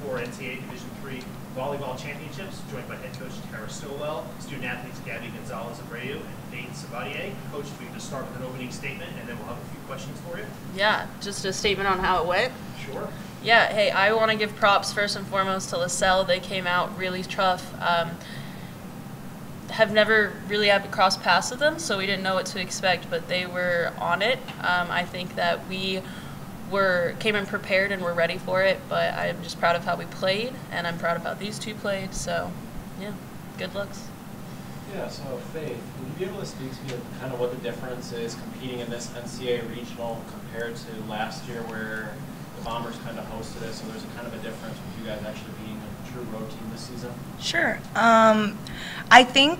2024 NCAA Division III Volleyball Championships, joined by head coach Tara Stillwell, student athletes Gabby Gonzalez-Abreu, and Faith Sabatier. Coach, if we can just start with an opening statement, and then we'll have a few questions for you. Yeah, just a statement on how it went. Sure. Yeah, hey, I want to give props first and foremost to LaSalle. They came out really tough. Have never really had to cross paths with them, so we didn't know what to expect, but they were on it. I think that we came in prepared and were ready for it, but I'm just proud of how we played, and I'm proud of how these two played, so yeah, good looks. Yeah, so Faith, would you be able to speak to me kind of what the difference is competing in this NCAA regional compared to last year where the Bombers kind of hosted it, so there's a kind of a difference with you guys actually being a true road team this season? Sure. I think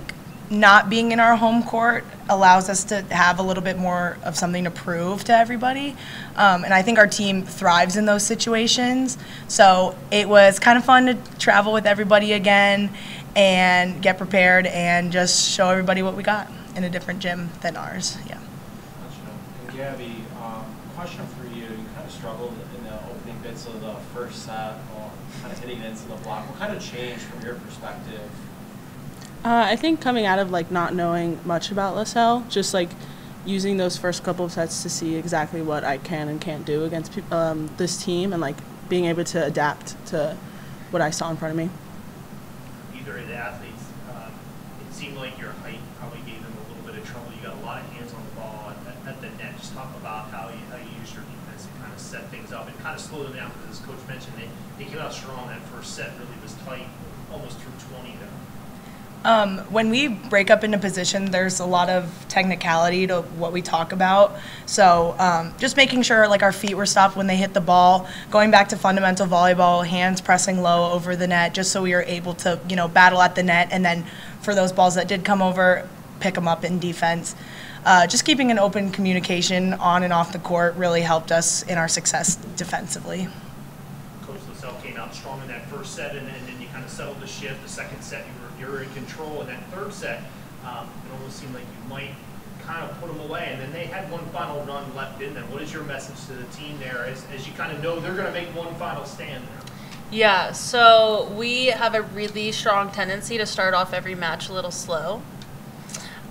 not being in our home court allows us to have a little bit more of something to prove to everybody. And I think our team thrives in those situations. So it was kind of fun to travel with everybody again and get prepared and just show everybody what we got in a different gym than ours. Yeah. Gotcha. And Gabby, question for you. You kind of struggled in the opening bits of the first set, kind of hitting into the block. What kind of changed from your perspective? I think coming out of not knowing much about LaSalle, just using those first couple of sets to see exactly what I can and can't do against this team, and being able to adapt to what I saw in front of me. Either of the athletes, it seemed like your height probably gave them a little bit of trouble. You got a lot of hands on the ball at the net. Just talk about how you use your defense to kind of set things up and kind of slow them down, because as Coach mentioned, they came out strong. That first set really was tight, almost through 20 there. When we break up into position, there's a lot of technicality to what we talk about. So just making sure our feet were stopped when they hit the ball, going back to fundamental volleyball, hands pressing low over the net, just so we were able to battle at the net, and then for those balls that did come over, pick them up in defense. Just keeping an open communication on and off the court really helped us in our success defensively. Coach LaSalle came out strong in that first set, and then you kind of settled the shift. The second set, you were in control. In that third set, it almost seemed like you might kind of put them away, and then they had one final run left in them. What is your message to the team there as you kind of know they're going to make one final stand there? Yeah, so we have a really strong tendency to start off every match a little slow.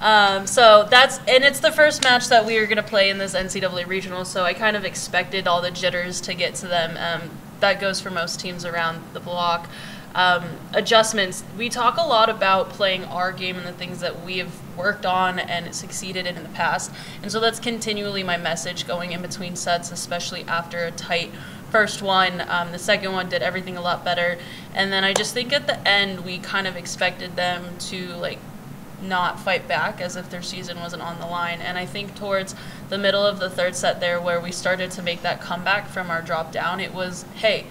And it's the first match that we are going to play in this NCAA regional, so I kind of expected all the jitters to get to them. That goes for most teams around the block. Adjustments. We talk a lot about playing our game and the things that we have worked on and succeeded in the past. And so that's continually my message going in between sets, especially after a tight first one. The second one did everything a lot better. And then I just think at the end we kind of expected them to not fight back as if their season wasn't on the line. And I think towards the middle of the third set there, where we started to make that comeback from our drop down, it was, hey,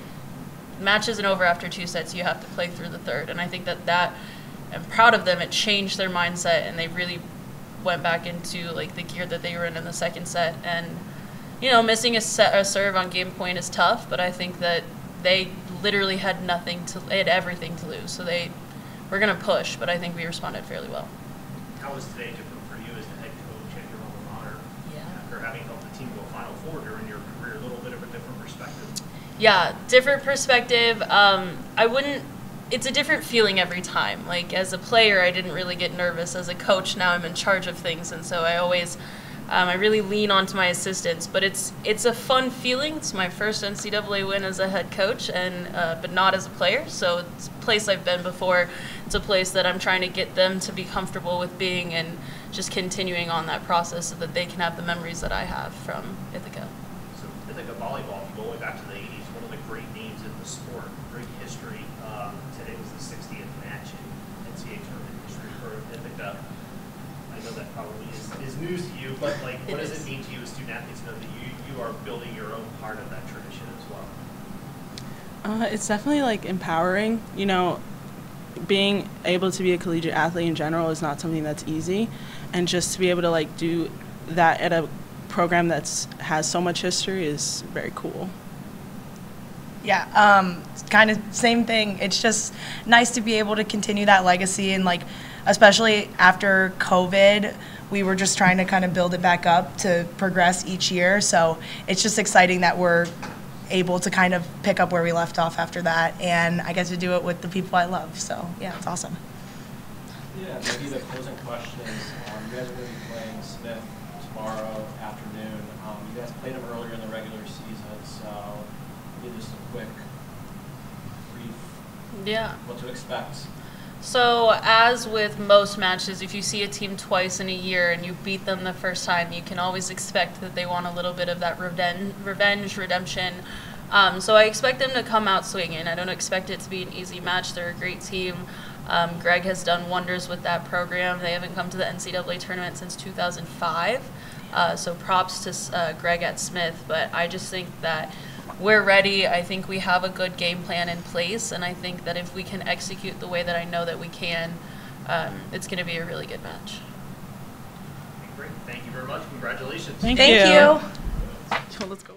match isn't over after two sets, you have to play through the third. And I think that I'm proud of them. It changed their mindset, and they really went back into the gear that they were in the second set. And missing a serve on game point is tough, but I think that they literally had everything to lose. So they were going to push, but I think we responded fairly well. How was today different for you as the head coach at your alma mater? Yeah. After having helped the team go Final Four during your career, a little bit of a different perspective. Yeah, different perspective. It's a different feeling every time. As a player, I didn't really get nervous. As a coach, now I'm in charge of things, and so I really lean onto my assistants. But it's a fun feeling. It's my first NCAA win as a head coach, but not as a player. So it's a place I've been before. It's a place that I'm trying to get them to be comfortable with being, and just continuing on that process so that they can have the memories that I have from Ithaca. So Ithaca volleyball, if you go way back to the 80s, one of the great names in the sport, great history. Today was the 60th match in NCAA tournament history for Ithaca. I know that probably is news to you, but what does it mean to you as student athletes to know that you are building your own part of that tradition as well? It's definitely empowering. Being able to be a collegiate athlete in general is not something that's easy, and just to be able to do that at a program that has so much history is very cool. Yeah, kind of same thing. It's just nice to be able to continue that legacy, and especially after COVID, we were just trying to kind of build it back up to progress each year. So it's just exciting that we're able to kind of pick up where we left off after that, and I get to do it with the people I love. So yeah, it's awesome. Yeah, maybe the closing question is, you guys are going to be playing Smith tomorrow afternoon. You guys played them earlier in the regular season, so maybe just a quick, brief, what to expect. So as with most matches, if you see a team twice in a year and you beat them the first time, you can always expect that they want a little bit of that redemption. So I expect them to come out swinging. I don't expect it to be an easy match. They're a great team. Greg has done wonders with that program. They haven't come to the NCAA tournament since 2005. So props to Greg at Smith. But I just think that we're ready. I think we have a good game plan in place. And I think that if we can execute the way that I know that we can, it's going to be a really good match. Great. Thank you very much. Congratulations. Thank you. So let's go.